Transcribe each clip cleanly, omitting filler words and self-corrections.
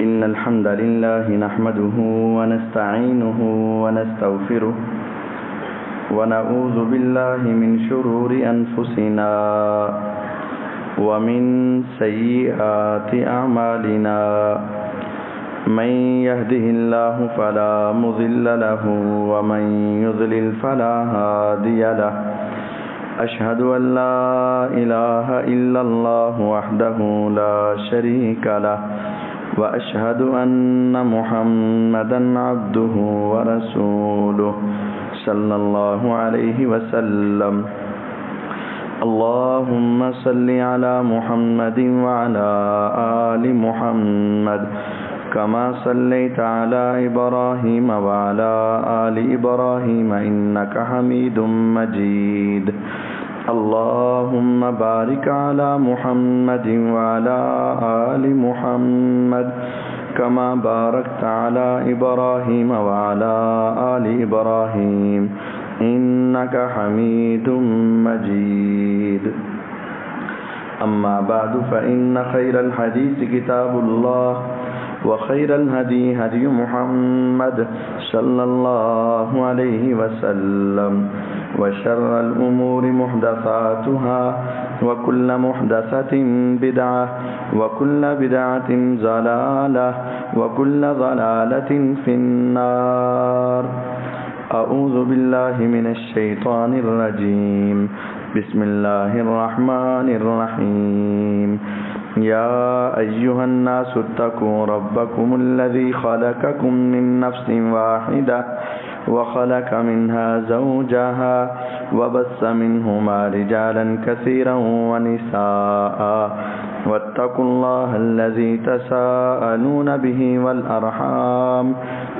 إن الحمد لله نحمده ونستعينه ونستغفره ونعوذ بالله من شرور أنفسنا ومن سيئات أعمالنا من يهده الله فلا مضل له ومن يضلل فلا هادي له أشهد أن لا إله إلا الله وحده لا شريك له وأشهد أن محمدا عبده ورسوله صلى الله عليه وسلم اللهم صل على محمد وعلى آل محمد كما صليت على إبراهيم وعلى آل إبراهيم إنك حميد مجيد اللهم بارك على محمد وعلى آل محمد كما باركت على إبراهيم وعلى آل إبراهيم إنك حميد مجيد أما بعد فإن خير الحديث كتاب الله وخير الهدي هدي محمد صلى الله عليه وسلم وشر الأمور محدثاتها وكل محدثة بدعة وكل بدعة ضلالة وكل ضلالة في النار أعوذ بالله من الشيطان الرجيم بسم الله الرحمن الرحيم يا أيها الناس اتقوا ربكم الذي خلقكم من نفس واحدة وخلق منها زوجها وبث منهما رجالا كثيرا ونساء واتقوا الله الذي تساءلون به والأرحام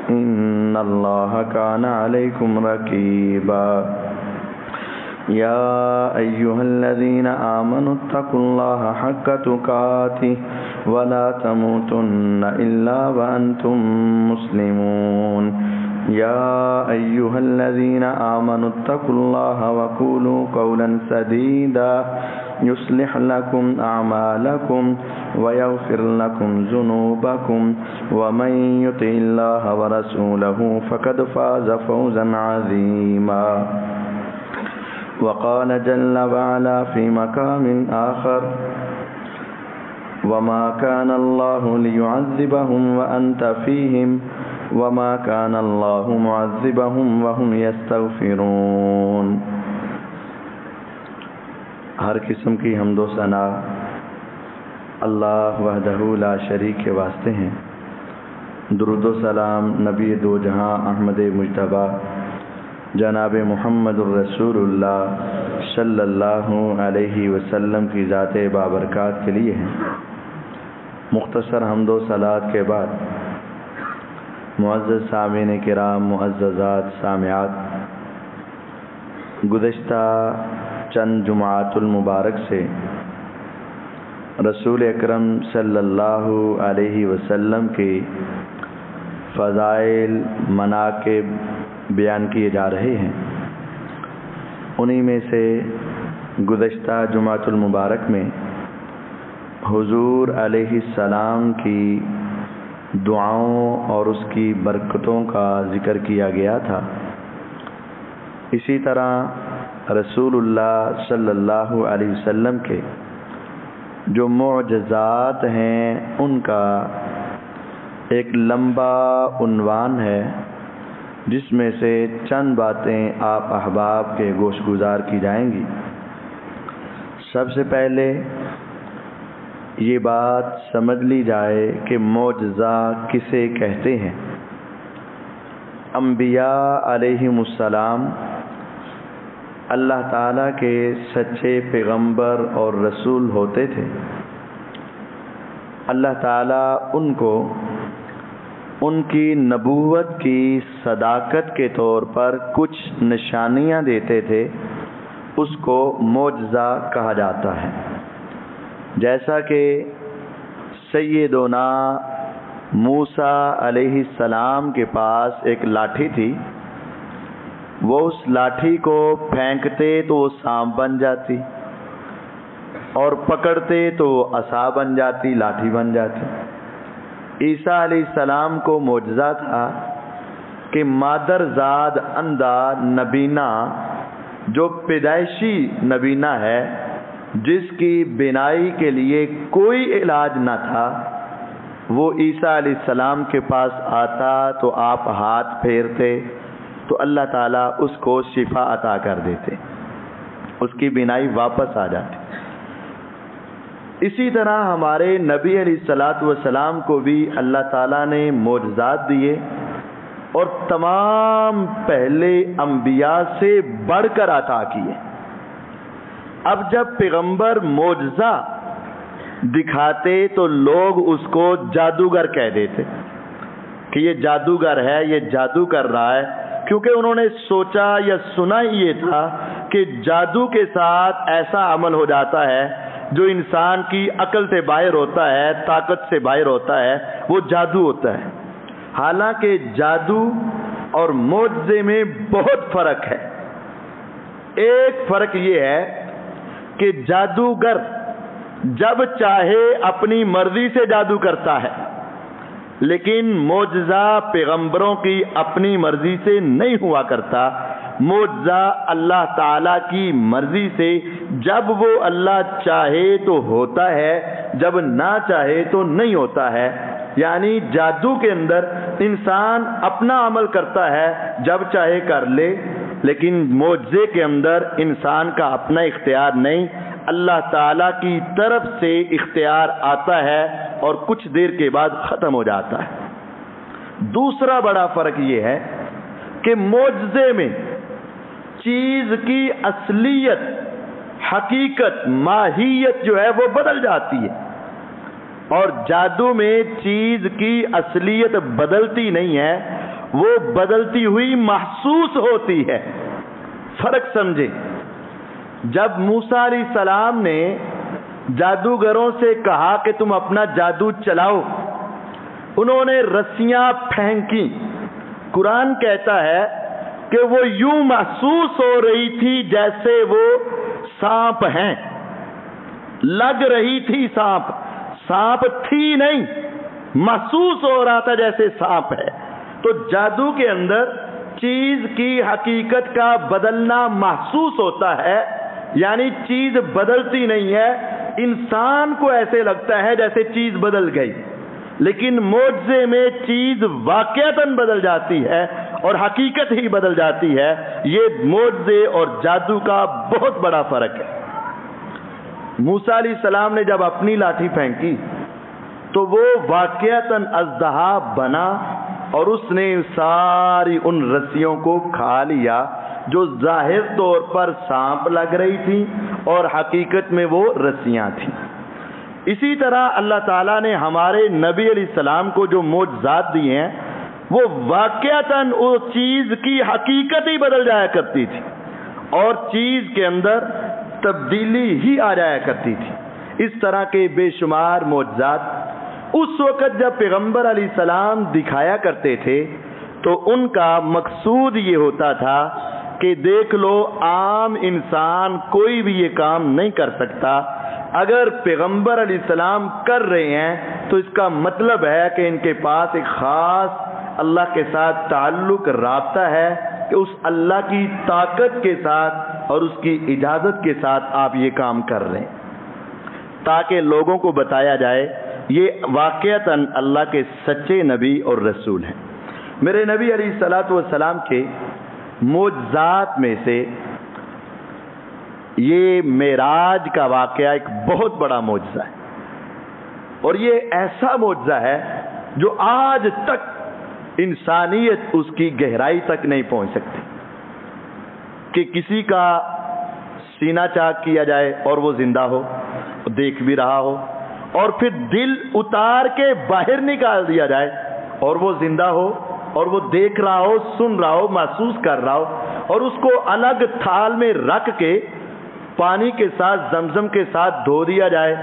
إن الله كان عليكم رقيبا يا أيها الذين آمنوا اتقوا الله حق تقاته ولا تموتن إلا وأنتم مسلمون يا أيها الذين آمنوا اتقوا الله وقولوا قولا سديدا يصلح لكم أعمالكم ويغفر لكم ذنوبكم ومن يطع الله ورسوله فقد فاز فوزا عظيما وقال جل وعلا في مقام آخر وما كان الله ليعذبهم وأنت فيهم وما كان الله معذبهم وهم يستغفرون. ہر قسم کی حمد و ثنا اللہ وحدہ لا شریک کے واسطے ہیں. درود و سلام نبی دو جہاں احمد مجتبیٰ جناب محمد الرسول اللہ صلی اللہ علیہ وسلم کی ذات بابرکات کے لیے ہیں. مختصر حمد و صلات کے بعد معزز سامعین کرام، معززات سامعات، گزشتہ چند جمعات المبارک سے رسول اکرم صلی اللہ علیہ وسلم کے فضائل، مناقب بیان کیے جا رہے ہیں. انہی میں سے گزشتہ جمعۃ المبارک میں حضور علیہ السلام کی دعاؤں اور اس کی برکتوں کا ذکر کیا گیا تھا. اسی طرح رسول اللہ صلی اللہ علیہ وسلم کے جو معجزات ہیں ان کا ایک لمبا عنوان ہے، جس میں سے چند باتیں آپ احباب کے گوش گزار کی جائیں گی. سب سے پہلے یہ بات سمجھ لی جائے کہ معجزہ کسے کہتے ہیں. انبیاء علیہم السلام اللہ تعالیٰ کے سچے پیغمبر اور رسول ہوتے تھے. اللہ تعالیٰ ان کو ان کی نبوت کی صداقت کے طور پر کچھ نشانیاں دیتے تھے، اس کو معجزہ کہا جاتا ہے. جیسا کہ سیدنا موسیٰ علیہ السلام کے پاس ایک لاٹھی تھی، وہ اس لاٹھی کو پھینکتے تو وہ سانپ بن جاتی اور پکڑتے تو عصا بن جاتی، لاٹھی بن جاتی. عیسیٰ علیہ السلام کو معجزہ تھا کہ مادر زاد اندھا نبینہ جو پیدائشی نبینہ ہے، جس کی بینائی کے لیے کوئی علاج نہ تھا، وہ عیسیٰ علیہ السلام کے پاس آتا تو آپ ہاتھ پھیرتے تو اللہ تعالیٰ اس کو شفا عطا کر دیتے، اس کی بینائی واپس آ جاتی۔ اسی طرح ہمارے نبی علیہ الصلوۃ والسلام کو بھی اللہ تعالیٰ نے معجزات دیے، اور تمام پہلے انبیاء سے بڑھ کر عطا کیے۔ اب جب پیغمبر معجزہ دکھاتے تو لوگ اس کو جادوگر کہہ دیتے کہ یہ جادوگر ہے، یہ جادو کر رہا ہے، کیونکہ انہوں نے سوچا یا سنا یہ تھا کہ جادو کے ساتھ ایسا عمل ہو جاتا ہے جو انسان کی عقل سے باہر ہوتا ہے، طاقت سے باہر ہوتا ہے، وہ جادو ہوتا ہے۔ حالانکہ جادو اور معجزے میں بہت فرق ہے۔ ایک فرق یہ ہے کہ جادوگر جب چاہے اپنی مرضی سے جادو کرتا ہے، لیکن معجزہ پیغمبروں کی اپنی مرضی سے نہیں ہوا کرتا۔ معجزہ اللہ تعالیٰ کی مرضی سے، جب وہ اللہ چاہے تو ہوتا ہے، جب نہ چاہے تو نہیں ہوتا ہے۔ یعنی جادو کے اندر انسان اپنا عمل کرتا ہے، جب چاہے کر لے، لیکن معجزے کے اندر انسان کا اپنا اختیار نہیں، اللہ تعالیٰ کی طرف سے اختیار آتا ہے اور کچھ دیر کے بعد ختم ہو جاتا ہے۔ دوسرا بڑا فرق یہ ہے کہ معجزے میں چیز کی اصلیت، حقیقت، ماہیت جو ہے وہ بدل جاتی ہے، اور جادو میں چیز کی اصلیت بدلتی نہیں ہے، وہ بدلتی ہوئی محسوس ہوتی ہے۔ فرق سمجھے، جب موسیٰ علیہ السلام نے جادوگروں سے کہا کہ تم اپنا جادو چلاؤ، انہوں نے رسیاں پھینکی۔ قرآن کہتا ہے کہ وہ یوں محسوس ہو رہی تھی جیسے وہ سانپ ہیں، لگ رہی تھی سانپ، سانپ تھی نہیں، محسوس ہو رہا تھا جیسے سانپ ہے۔ تو جادو کے اندر چیز کی حقیقت کا بدلنا محسوس ہوتا ہے، یعنی چیز بدلتی نہیں ہے، انسان کو ایسے لگتا ہے جیسے چیز بدل گئی، لیکن معجزے میں چیز واقعتاً بدل جاتی ہے اور حقیقت ہی بدل جاتی ہے۔ یہ معجزے اور جادو کا بہت بڑا فرق ہے۔ موسیٰ علیہ السلام نے جب اپنی لاٹھی پھینکی تو وہ واقعتاً اژدہا بنا، اور اس نے ساری ان رسیوں کو کھا لیا جو ظاہر طور پر سانپ لگ رہی تھی اور حقیقت میں وہ رسیاں تھیں۔ اسی طرح اللہ تعالیٰ نے ہمارے نبی علیہ السلام کو جو معجزات دیے ہیں، وہ واقعتاً اس چیز کی حقیقت ہی بدل جایا کرتی تھی اور چیز کے اندر تبدیلی ہی آ جایا کرتی تھی۔ اس طرح کے بے شمار معجزات اس وقت جب پیغمبر علیہ السلام دکھایا کرتے تھے تو ان کا مقصود یہ ہوتا تھا کہ دیکھ لو، عام انسان کوئی بھی یہ کام نہیں کر سکتا، اگر پیغمبر علیہ السلام کر رہے ہیں تو اس کا مطلب ہے کہ ان کے پاس ایک خاص اللہ کے ساتھ تعلق، رابطہ ہے، کہ اس اللہ کی طاقت کے ساتھ اور اس کی اجازت کے ساتھ آپ یہ کام کر رہے ہیں، تاکہ لوگوں کو بتایا جائے یہ واقعتاً اللہ کے سچے نبی اور رسول ہیں۔ میرے نبی علیہ الصلوۃ والسلام کے معجزات میں سے یہ معراج کا واقعہ ایک بہت بڑا معجزہ ہے، اور یہ ایسا معجزہ ہے جو آج تک انسانیت اس کی گہرائی تک نہیں پہنچ سکتی، کہ کسی کا سینہ چاک کیا جائے اور وہ زندہ ہو، دیکھ بھی رہا ہو، اور پھر دل اتار کے باہر نکال دیا جائے اور وہ زندہ ہو اور وہ دیکھ رہا ہو، سن رہا ہو، محسوس کر رہا ہو، اور اس کو الگ تھال میں رکھ کے پانی کے ساتھ، زمزم کے ساتھ دھو دیا جائے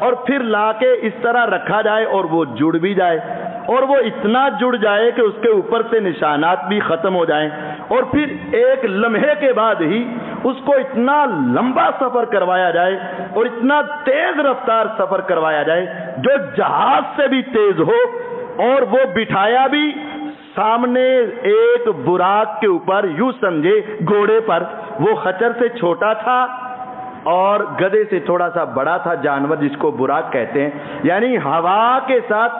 اور پھر لا کے اس طرح رکھا جائے اور وہ جڑ بھی جائے، اور وہ اتنا جڑ جائے کہ اس کے اوپر سے نشانات بھی ختم ہو جائیں، اور پھر ایک لمحے کے بعد ہی اس کو اتنا لمبا سفر کروایا جائے اور اتنا تیز رفتار سفر کروایا جائے جو جہاز سے بھی تیز ہو، اور وہ بٹھایا بھی سامنے ایک براق کے اوپر، یوں سمجھے گھوڑے پر. وہ خچر سے چھوٹا تھا اور گدھے سے تھوڑا سا بڑا تھا جانور، جس کو براق کہتے ہیں. یعنی ہوا کے ساتھ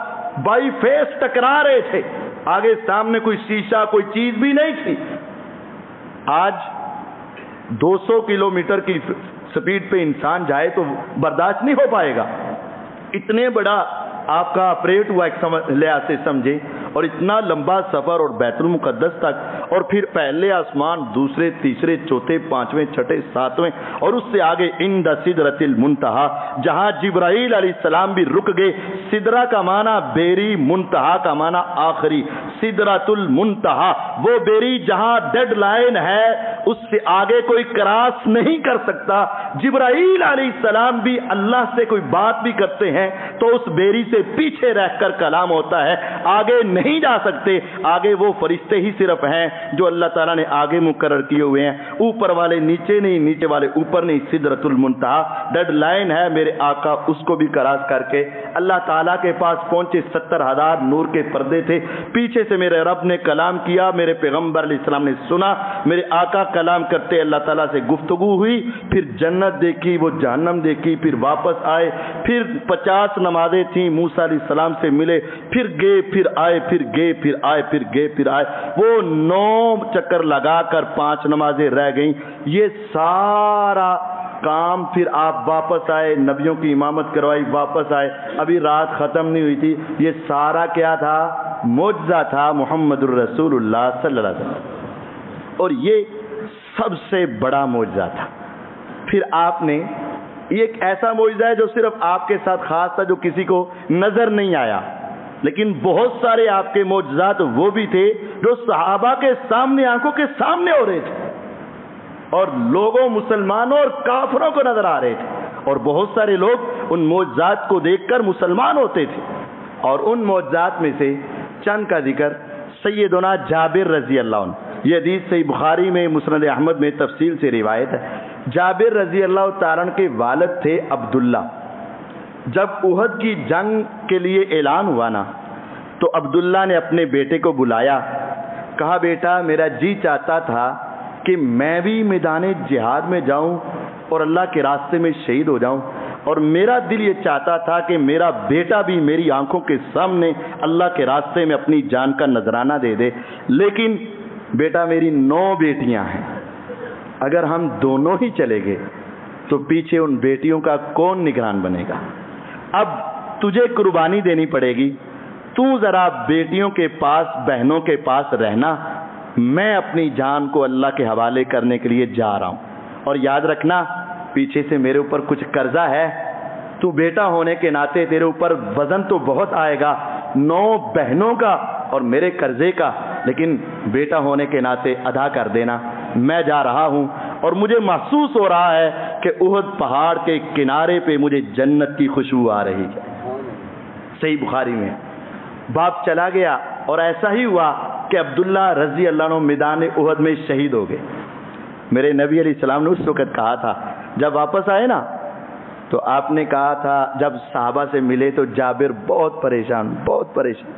بائی فیس ٹکرا رہے تھے. آگے سامنے کوئی شیشہ کوئی چیز بھی نہیں تھی. آج 200 کلومیٹر کی سپیڈ پہ انسان جائے تو برداشت نہیں ہو پائے گا. اتنے بڑا آپ کا آپریٹ ہوا ایک لحاظ سے سمجھے، اور اتنا لمبا سفر، اور بیت المقدس تک، اور پھر پہلے آسمان، دوسرے، تیسرے، چوتھے، پانچویں، چھٹے، ساتویں، اور اس سے آگے عند سدرۃ المنتہا، جہاں جبرائیل علیہ السلام بھی رک گئے. سدرہ کا معنی بیری، منتہا کا معنی آخری. سدرۃ المنتہا وہ بیری جہاں ڈیڈ لائن ہے، اس سے آگے کوئی کراس نہیں کر سکتا. جبرائیل علیہ السلام بھی اللہ سے کوئی بات بھی کرتے ہیں تو اس بیری سے پیچھے رہ کر کلام ہوتا ہے، آگے نہیں جا سکتے. آگے وہ فرشتے ہی صرف ہیں جو اللہ تعالیٰ نے آگے مقرر کیے ہوئے ہیں. اوپر والے نیچے نہیں، نیچے والے اوپر نہیں. سدرۃ المنتہا ڈیڈ لائن ہے. میرے آقا اس کو بھی کراس کر کے اللہ تعالیٰ کے پاس پہنچے. 70,000 نور کے پردے تھے. پیچھے سے میرے رب نے کلام کیا، میرے پیغمبر علیہ السلام نے سنا. میرے آقا کلام کرتے اللہ تعالیٰ سے گفتگو ہوئی، پھر جنت دیکھی، وہ جہنم دیکھی، پھر واپس آئے. پھر 50 نمازیں تھیں، موسیٰ علیہ السلام سے ملے، پھر گئے، پھر آئے، پھر گئے، پھر آئے، پھر گئے، پھر آئے. وہ 9 چکر لگا کر 5 نمازیں رہ گئیں. یہ سارا کام پھر آپ واپس آئے، نبیوں کی امامت کروائی، واپس آئے. ابھی رات ختم نہیں ہوئی تھی. یہ سارا کیا تھا؟ معجزہ تھا محمد الرسول اللہ صلی اللہ علیہ وسلم. اور یہ سب سے بڑا معجزہ تھا. پھر آپ نے، یہ ایک ایسا معجزہ ہے جو صرف آپ کے ساتھ خاص تھا، جو کسی کو نظر نہیں آیا. لیکن بہت سارے آپ کے معجزات وہ بھی تھے جو صحابہ کے سامنے، آنکھوں کے سامنے ہو رہے تھے، اور لوگوں، مسلمانوں اور کافروں کو نظر آ رہے تھے. اور بہت سارے لوگ ان معجزات کو دیکھ کر مسلمان ہوتے تھے. اور ان معجزات میں سے چند کا ذکر سیدنا جابر رضی اللہ عنہ. یہ حدیث صحیح بخاری میں، مسند احمد میں تفصیل سے روایت ہے. جابر رضی اللہ تعالیٰ عنہ کے والد تھے عبداللہ. جب احد کی جنگ کے لیے اعلان ہوا نا، تو عبداللہ نے اپنے بیٹے کو بلایا. کہا بیٹا میرا جی چاہتا تھا کہ میں بھی میدان جہاد میں جاؤں اور اللہ کے راستے میں شہید ہو جاؤں، اور میرا دل یہ چاہتا تھا کہ میرا بیٹا بھی میری آنکھوں کے سامنے اللہ کے راستے میں اپنی جان کا نذرانہ دے دے. لیکن بیٹا میری 9 بیٹیاں ہیں، اگر ہم دونوں ہی چلے گئے تو پیچھے ان بیٹیوں کا کون نگران بنے گا؟ اب تجھے قربانی دینی پڑے گی. تو ذرا بیٹیوں کے پاس، بہنوں کے پاس رہنا، میں اپنی جان کو اللہ کے حوالے کرنے کے لیے جا رہا ہوں. اور یاد رکھنا پیچھے سے میرے اوپر کچھ قرضہ ہے. تو بیٹا ہونے کے ناطے تیرے اوپر وزن تو بہت آئے گا، 9 بہنوں کا اور میرے قرضے کا، لیکن بیٹا ہونے کے ناطے ادا کر دینا. میں جا رہا ہوں اور مجھے محسوس ہو رہا ہے کہ احد پہاڑ کے کنارے پہ مجھے جنت کی خوشبو آ رہی ہے. صحیح بخاری میں. باپ چلا گیا اور ایسا ہی ہوا کہ عبداللہ رضی اللہ عنہ میدان احد میں شہید ہو گئے. میرے نبی علیہ السلام نے اس وقت کہا تھا، جب واپس آئے نا تو آپ نے کہا تھا، جب صحابہ سے ملے تو جابر بہت پریشان، بہت پریشان.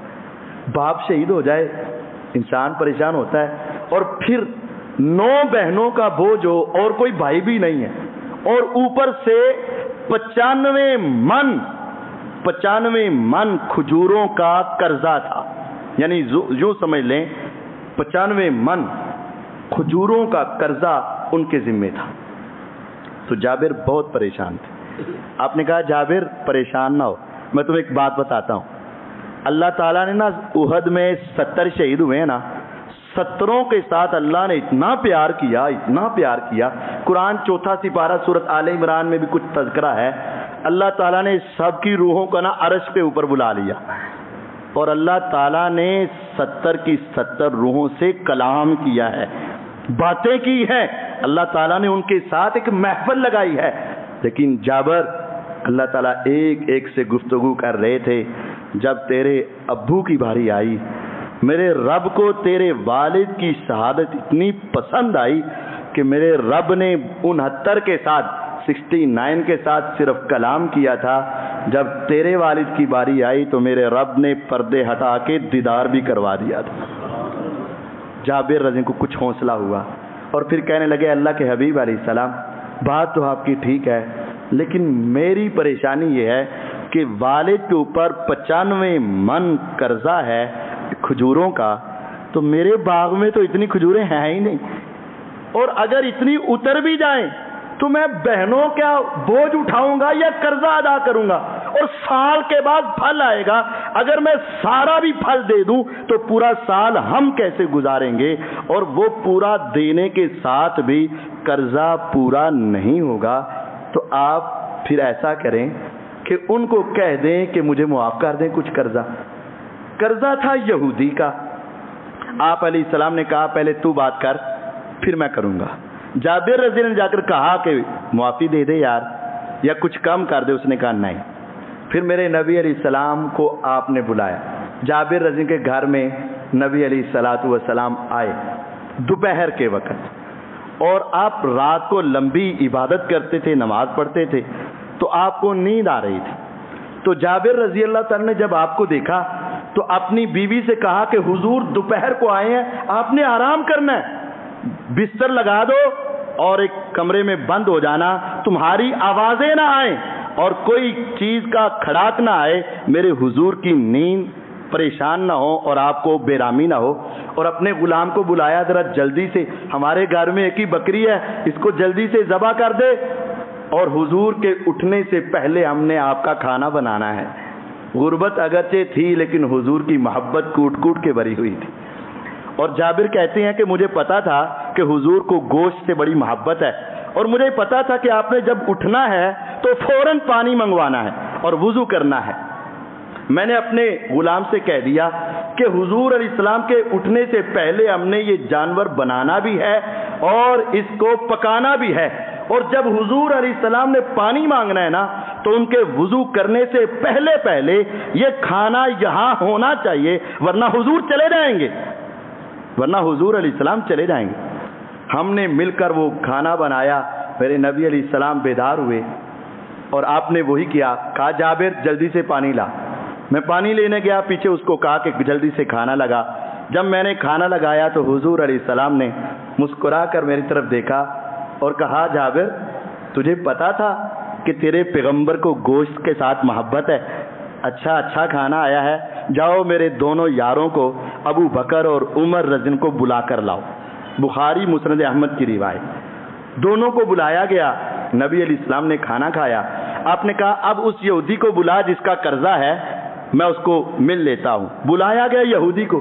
باپ شہید ہو جائے انسان پریشان ہوتا ہے، اور پھر 9 بہنوں کا بوجھ ہو اور کوئی بھائی بھی نہیں ہے، اور اوپر سے 95 من کھجوروں کا قرضہ تھا. یعنی یوں سمجھ لیں 95 من کھجوروں کا قرضہ ان کے ذمہ تھا. تو جابر بہت پریشان تھے. آپ نے کہا جابر پریشان نہ ہو، میں تمہیں ایک بات بتاتا ہوں. اللہ تعالیٰ نے نا احد میں 70 شہید ہوئے ہیں نا، 70 کے ساتھ اللہ نے اتنا پیار کیا، اتنا پیار کیا. قرآن 4 سپارہ سورۃ آل عمران میں بھی کچھ تذکرہ ہے. اللہ تعالیٰ نے سب کی روحوں کو نا عرش پہ اوپر بلا لیا، اور اللہ تعالیٰ نے 70 کی 70 روحوں سے کلام کیا ہے، باتیں کی ہیں. اللہ تعالیٰ نے ان کے ساتھ ایک محفل لگائی ہے. لیکن جابر، اللہ تعالیٰ ایک ایک سے گفتگو کر رہے تھے. جب تیرے ابو کی باری آئی، میرے رب کو تیرے والد کی شہادت اتنی پسند آئی کہ میرے رب نے 69 کے ساتھ 69 کے ساتھ صرف کلام کیا تھا، جب تیرے والد کی باری آئی تو میرے رب نے پردے ہٹا کے دیدار بھی کروا دیا تھا۔ جابر رضی کو کچھ حوصلہ ہوا اور پھر کہنے لگے اللہ کے حبیب علیہ السلام، بات تو آپ کی ٹھیک ہے، لیکن میری پریشانی یہ ہے کہ والد کے اوپر 95 من قرضہ ہے کھجوروں کا، تو میرے باغ میں تو اتنی کھجوریں ہیں ہی نہیں، اور اگر اتنی اتر بھی جائیں تو میں بہنوں کا بوجھ اٹھاؤں گا یا قرضہ ادا کروں گا، اور سال کے بعد پھل آئے گا، اگر میں سارا بھی پھل دے دوں تو پورا سال ہم کیسے گزاریں گے، اور وہ پورا دینے کے ساتھ بھی قرضہ پورا نہیں ہوگا۔ تو آپ پھر ایسا کریں کہ ان کو کہہ دیں کہ مجھے معاف کر دیں کچھ قرضہ تھا یہودی کا۔ آپ علیہ السلام نے کہا پہلے تو بات کر پھر میں کروں گا۔ جابر رضی اللہ نے جا کر کہا کہ معافی دے دے یار، یا کچھ کم کر دے۔ اس نے کہا نہیں۔ پھر میرے نبی علیہ السلام کو آپ نے بلایا۔ جابر رضی کے گھر میں نبی علیہ السلام آئے دوپہر کے وقت، اور آپ رات کو لمبی عبادت کرتے تھے، نماز پڑھتے تھے، تو آپ کو نیند آ رہی تھی۔ تو جابر رضی اللہ تعالی نے جب آپ کو دیکھا تو اپنی بیوی سے کہا کہ حضور دوپہر کو آئے ہیں، آپ نے آرام کرنا ہے، بستر لگا دو اور ایک کمرے میں بند ہو جانا، تمہاری آوازیں نہ آئیں اور کوئی چیز کا کھڑاک نہ آئے، میرے حضور کی نیند پریشان نہ ہو اور آپ کو بیرامی نہ ہو۔ اور اپنے غلام کو بلایا، ذرا جلدی سے، ہمارے گھر میں ایک ہی بکری ہے، اس کو جلدی سے ذبح کر دے، اور حضور کے اٹھنے سے پہلے ہم نے آپ کا کھانا بنانا ہے۔ غربت اگرچہ تھی لیکن حضور کی محبت کوٹ کوٹ کے بھری ہوئی تھی۔ اور جابر کہتے ہیں کہ مجھے پتا تھا کہ حضور کو گوشت سے بڑی محبت ہے، اور مجھے پتا تھا کہ آپ نے جب اٹھنا ہے تو فوراً پانی منگوانا ہے اور وضو کرنا ہے۔ میں نے اپنے غلام سے کہہ دیا کہ حضور علیہ السلام کے اٹھنے سے پہلے ہم نے یہ جانور بنانا بھی ہے اور اس کو پکانا بھی ہے، اور جب حضور علیہ السلام نے پانی مانگنا ہے نا تو ان کے وضو کرنے سے پہلے یہ کھانا یہاں ہونا چاہیے، ورنہ حضور چلے جائیں گے، ورنہ حضور علیہ السلام چلے جائیں گے۔ ہم نے مل کر وہ کھانا بنایا، میرے نبی علیہ السلام بیدار ہوئے اور آپ نے وہی کیا، کہا جابر جلدی سے پانی لا۔ میں پانی لینے گیا، پیچھے اس کو کہا کہ جلدی سے کھانا لگا۔ جب میں نے کھانا لگایا تو حضور علیہ السلام نے مسکرا کر میری طرف دیکھا اور کہا جابر تجھے پتا تھا کہ تیرے پیغمبر کو گوشت کے ساتھ محبت ہے؟ اچھا کھانا آیا ہے، جاؤ میرے دونوں یاروں کو ابو بکر اور عمر رضی کو بلا کر لاؤ۔ بخاری مسند احمد کی روایت۔ دونوں کو بلایا گیا، نبی علیہ السلام نے کھانا کھایا۔ آپ نے کہا اب اس یہودی کو بلا جس کا قرضہ ہے، میں اس کو مل لیتا ہوں۔ بلایا گیا یہودی کو،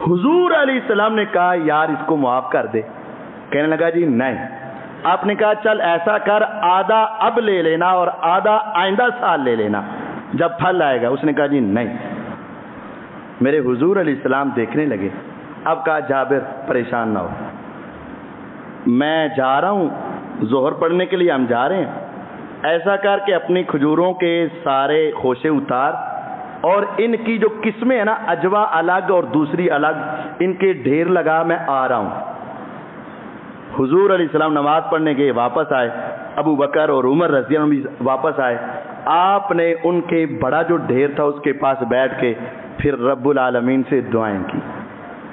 حضور علیہ السلام نے کہا یار اس کو معاف کر دے۔ کہنے لگا جی نہیں۔ آپ نے کہا چل ایسا کر، آدھا اب لے لینا اور آدھا آئندہ سال لے لینا جب پھل آئے گا۔ اس نے کہا جی نہیں۔ میرے حضور علیہ السلام دیکھنے لگے۔ اب کہا جابر پریشان نہ ہو، میں جا رہا ہوں، ظہر پڑھنے کے لیے ہم جا رہے ہیں، ایسا کر کے اپنی کھجوروں کے سارے خوشے اتار اور ان کی جو قسمیں ہیں نا، اجوا الگ اور دوسری الگ، ان کے ڈھیر لگا، میں آ رہا ہوں۔ حضور علیہ السلام نماز پڑھنے کے واپس آئے، ابو بکر اور عمر رضی اللہ عنہ بھی واپس آئے۔ آپ نے ان کے بڑا جو ڈھیر تھا اس کے پاس بیٹھ کے پھر رب العالمین سے دعائیں کی۔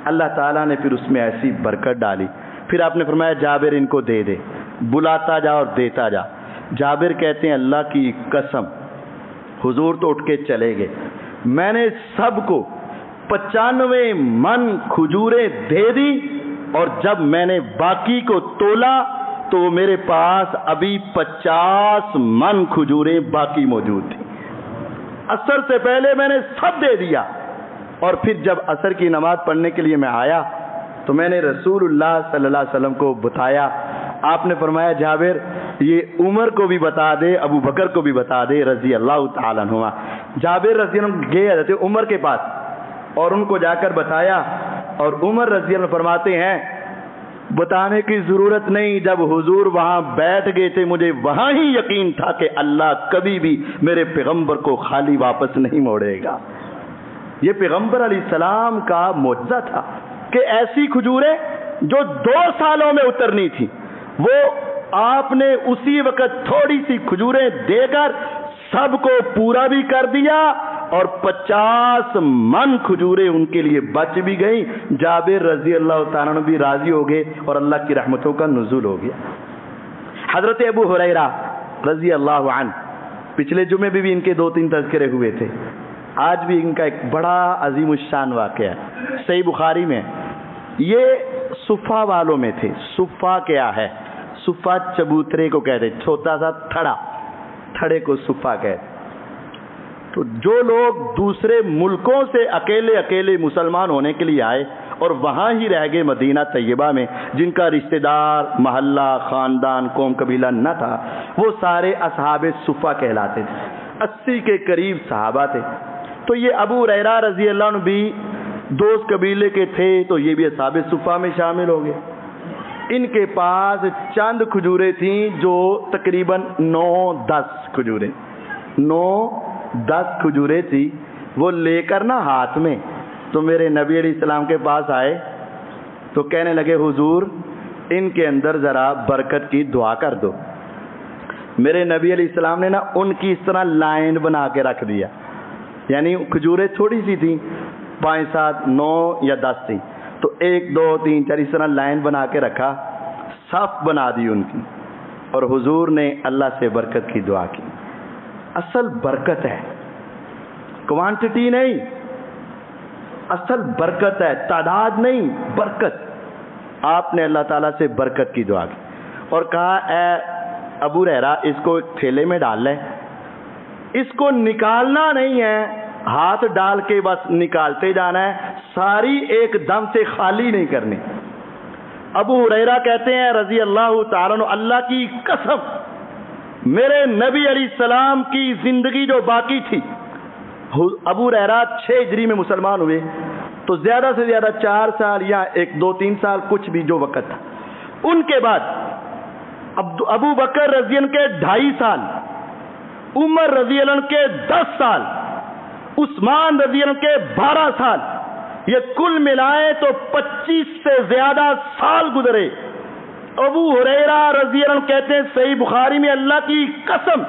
اللہ تعالیٰ نے پھر اس میں ایسی برکت ڈالی۔ پھر آپ نے فرمایا جابر ان کو دے دے، بلاتا جا اور دیتا جا۔ جابر کہتے ہیں اللہ کی قسم، حضور تو اٹھ کے چلے گئے، میں نے سب کو 95 من کھجوریں دے دی، اور جب میں نے باقی کو تولا تو میرے پاس ابھی 50 من کھجوریں باقی موجود تھیں۔ عصر سے پہلے میں نے سب دے دیا، اور پھر جب عصر کی نماز پڑھنے کے لیے میں آیا تو میں نے رسول اللہ صلی اللہ علیہ وسلم کو بتایا۔ آپ نے فرمایا جابر یہ عمر کو بھی بتا دے، ابو بکر کو بھی بتا دے رضی اللہ تعالیٰ عنہما۔ جابر رضی اللہ عنہ گئے حضرت عمر کے پاس اور ان کو جا کر بتایا، اور عمر رضی اللہ عنہ فرماتے ہیں بتانے کی ضرورت نہیں، جب حضور وہاں بیٹھ گئے تھے مجھے وہاں ہی یقین تھا کہ اللہ کبھی بھی میرے پیغمبر کو خالی واپس نہیں موڑے گا۔ یہ پیغمبر علیہ السلام کا معجزہ تھا کہ ایسی کھجوریں جو 2 سالوں میں اترنی تھی وہ آپ نے اسی وقت تھوڑی سی کھجوریں دے کر سب کو پورا بھی کر دیا اور 50 من کھجوریں ان کے لیے بچ بھی گئیں. جابر رضی اللہ تعالیٰ عنہ بھی راضی ہو گئے اور اللہ کی رحمتوں کا نزول ہو گیا. حضرت ابو ہریرہ رضی اللہ عنہ, پچھلے جمعے بھی ان کے 2-3 تذکرے ہوئے تھے, آج بھی ان کا ایک بڑا عظیم الشان واقعہ ہے, صحیح بخاری میں. یہ صفہ والوں میں تھے. صفہ کیا ہے؟ صفہ چبوترے کو کہتے, چھوٹا سا تھڑے کو صفہ کہتے. تو جو لوگ دوسرے ملکوں سے اکیلے مسلمان ہونے کے لیے آئے اور وہاں ہی رہ گئے مدینہ طیبہ میں, جن کا رشتہ دار, محلہ, خاندان, قوم, قبیلہ نہ تھا, وہ سارے اصحاب صفہ کہلاتے تھے. 80 کے قریب صحابہ تھے. تو یہ ابو ہریرہ رضی اللہ عنہ بھی دوست قبیلے کے تھے, تو یہ بھی اصحاب صفہ میں شامل ہو گئے. ان کے پاس چند کھجوریں تھیں جو تقریباً 9-10 کھجوریں 9-10 کھجوریں تھی. وہ لے کر نا ہاتھ میں, تو میرے نبی علیہ السلام کے پاس آئے تو کہنے لگے, حضور ان کے اندر ذرا برکت کی دعا کر دو. میرے نبی علیہ السلام نے نا ان کی اس طرح لائن بنا کے رکھ دیا, یعنی کھجوریں تھوڑی سی تھیں, 5, 7, 9 یا 10 تھیں, تو 1, 2, 3, 4 اس طرح لائن بنا کے رکھا, صف بنا دی ان کی, اور حضور نے اللہ سے برکت کی دعا کی. اصل برکت ہے, کوانٹٹی نہیں, اصل برکت ہے, تعداد نہیں, برکت. آپ نے اللہ تعالیٰ سے برکت کی دعا کی اور کہا, اے ابو ہریرہ اس کو ایک تھیلے میں ڈال لیں, اس کو نکالنا نہیں ہے, ہاتھ ڈال کے بس نکالتے جانا ہے, ساری ایک دم سے خالی نہیں کرنی. ابو ہریرہ کہتے ہیں رضی اللہ تعالیٰ عنہ, اللہ کی قسم میرے نبی علیہ السلام کی زندگی جو باقی تھی, ابو ہریرہ 6 ہجری میں مسلمان ہوئے, تو زیادہ سے زیادہ 4 سال یا 1, 2, 3 سال کچھ بھی جو وقت تھا. ان کے بعد ابو بکر رضی اللہ عنہ کے 2.5 سال, عمر رضی اللہ عنہ کے 10 سال, عثمان رضی اللہ عنہ کے 12 سال, یہ کل ملائے تو 25 سے زیادہ سال گزرے. ابو ہریرہ رضی اللہ عنہ کہتے ہیں صحیح بخاری میں, اللہ کی قسم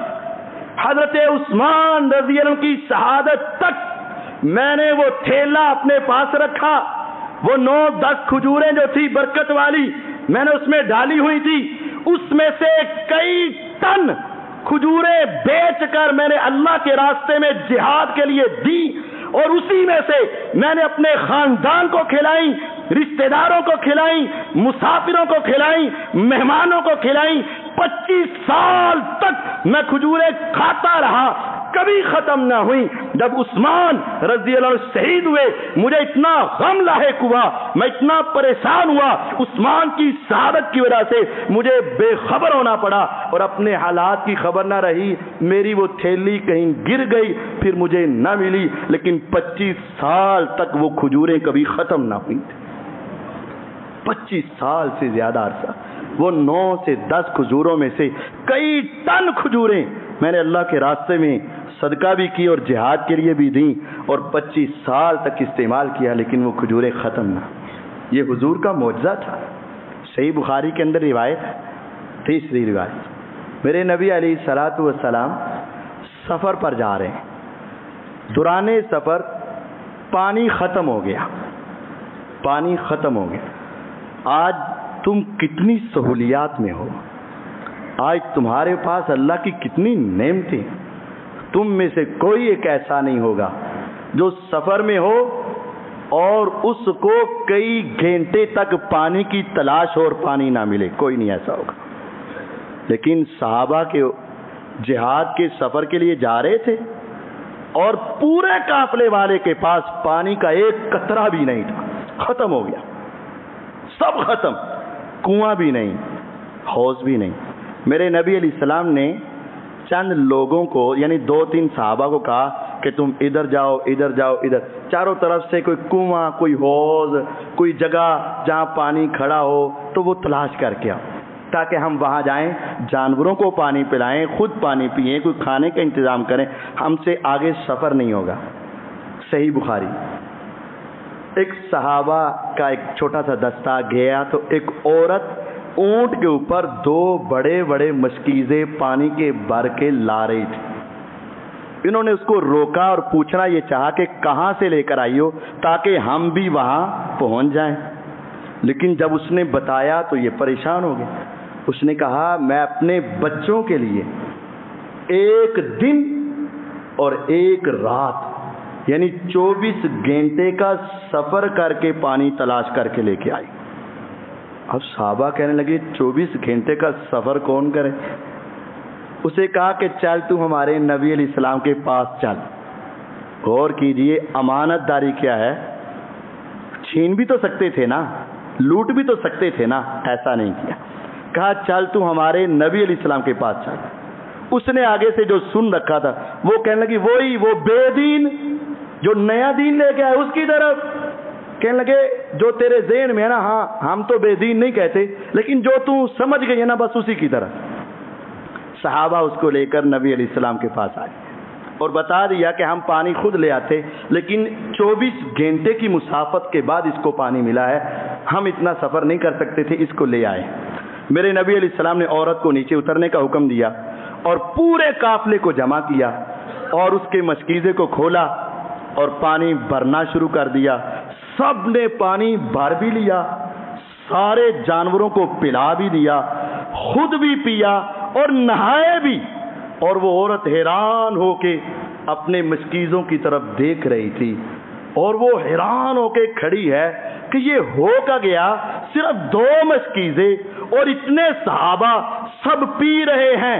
حضرت عثمان رضی اللہ عنہ کی شہادت تک میں نے وہ تھیلا اپنے پاس رکھا, وہ 9-10 کھجوریں جو تھی برکت والی میں نے اس میں ڈالی ہوئی تھی, اس میں سے کئی ٹن کھجوریں بیچ کر میں نے اللہ کے راستے میں جہاد کے لیے دی, اور اسی میں سے میں نے اپنے خاندان کو کھلائی, رشتہ داروں کو کھلائی, مسافروں کو کھلائی, مہمانوں کو کھلائی. 25 سال تک میں کھجوریں کھاتا رہا, کبھی ختم نہ ہوئی. جب عثمان رضی اللہ عنہ شہید ہوئے مجھے اتنا غم لاحق ہوا, میں اتنا پریشان ہوا, عثمان کی شہادت کی وجہ سے مجھے بے خبر ہونا پڑا اور اپنے حالات کی خبر نہ رہی. میری وہ تھیلی کہیں گر گئی, پھر مجھے نہ ملی, لیکن 25 سال تک وہ کھجوریں کبھی ختم نہ ہوئی. 25 سال سے زیادہ عرصہ وہ 9 سے 10 کھجوروں میں سے کئی ٹن کھجوریں میں نے اللہ کے راستے میں صدقہ بھی کی اور جہاد کے لیے بھی دیں, اور 25 سال تک استعمال کیا, لیکن وہ کھجوریں ختم نہ. یہ حضور کا معجزہ تھا. صحیح بخاری کے اندر روایت ہے, 3ری روایت, میرے نبی علیہ الصلوۃ والسلام سفر پر جا رہے ہیں, دوران سفر پانی ختم ہو گیا. آج تم کتنی سہولیات میں ہو, آج تمہارے پاس اللہ کی کتنی نعمتیں. تم میں سے کوئی ایک ایسا نہیں ہوگا جو سفر میں ہو اور اس کو کئی گھنٹے تک پانی کی تلاش ہو اور پانی نہ ملے, کوئی نہیں ایسا ہوگا. لیکن صحابہ کے جہاد کے سفر کے لیے جا رہے تھے اور پورے قافلے والے کے پاس پانی کا ایک قطرہ بھی نہیں تھا, ختم ہو گیا, سب ختم, کنواں بھی نہیں, حوض بھی نہیں. میرے نبی علیہ السلام نے چند لوگوں کو یعنی 2-3 صحابہ کو کہا کہ تم ادھر جاؤ, ادھر. چاروں طرف سے کوئی کنواں, کوئی حوض, کوئی جگہ جہاں پانی کھڑا ہو تو وہ تلاش کر کے آؤ, تاکہ ہم وہاں جائیں, جانوروں کو پانی پلائیں, خود پانی پئیں, کوئی کھانے کا انتظام کریں, ہم سے آگے سفر نہیں ہوگا. صحیح بخاری. ایک صحابہ کا ایک چھوٹا سا دستہ گیا تو ایک عورت اونٹ کے اوپر 2 بڑے بڑے مشکیزیں پانی کے بھر کے لا رہی تھی. انہوں نے اس کو روکا اور پوچھنا یہ چاہا کہ کہاں سے لے کر آئی ہو تاکہ ہم بھی وہاں پہنچ جائیں. لیکن جب اس نے بتایا تو یہ پریشان ہو گئے. اس نے کہا میں اپنے بچوں کے لیے 1 دن اور 1 رات یعنی 24 گھنٹے کا سفر کر کے پانی تلاش کر کے لے کے آئی. اب صحابہ کہنے لگے 24 گھنٹے کا سفر کون کرے؟ اسے کہا کہ چل تو ہمارے نبی علیہ السلام کے پاس چل. غور کیجئے امانت داری کیا ہے. چھین بھی تو سکتے تھے نا, لوٹ بھی تو سکتے تھے نا, ایسا نہیں کیا. کہا چل تو ہمارے نبی علیہ السلام کے پاس چل. اس نے آگے سے جو سن رکھا تھا وہ کہنے لگی وہی وہ بے دین جو نیا دین لے کے آئے اس کی طرف. کہنے لگے جو تیرے ذہن میں ہے نا, ہاں ہم تو بے دین نہیں کہتے لیکن جو تو سمجھ گئی ہے نا بس اسی کی طرف. صحابہ اس کو لے کر نبی علیہ السلام کے پاس آئے اور بتا دیا کہ ہم پانی خود لے آتے لیکن 24 گھنٹے کی مسافت کے بعد اس کو پانی ملا ہے, ہم اتنا سفر نہیں کر سکتے تھے, اس کو لے آئے. میرے نبی علیہ السلام نے عورت کو نیچے اترنے کا حکم دیا اور پورے قافلے کو جمع کیا اور اس کے مشکیزے کو کھولا اور پانی بھرنا شروع کر دیا. سب نے پانی بھر بھی لیا, سارے جانوروں کو پلا بھی دیا, خود بھی پیا اور نہائے بھی. اور وہ عورت حیران ہو کے اپنے مشکیزوں کی طرف دیکھ رہی تھی اور وہ حیران ہو کے کھڑی ہے کہ یہ ہو کا گیا. صرف 2 مشکیزیں اور اتنے صحابہ سب پی رہے ہیں,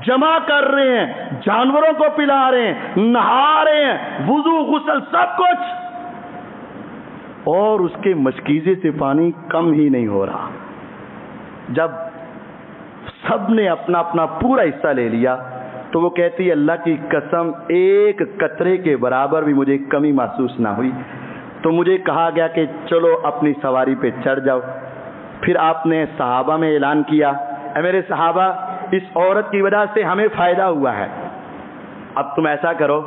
جمع کر رہے ہیں, جانوروں کو پلا رہے ہیں, نہا رہے ہیں, وضو غسل سب کچھ, اور اس کے مشکیزے سے پانی کم ہی نہیں ہو رہا. جب سب نے اپنا اپنا پورا حصہ لے لیا تو وہ کہتی اللہ کی قسم 1 قطرے کے برابر بھی مجھے کمی محسوس نہ ہوئی. تو مجھے کہا گیا کہ چلو اپنی سواری پہ چڑھ جاؤ. پھر آپ نے صحابہ میں اعلان کیا اے میرے صحابہ اس عورت کی وجہ سے ہمیں فائدہ ہوا ہے, اب تم ایسا کرو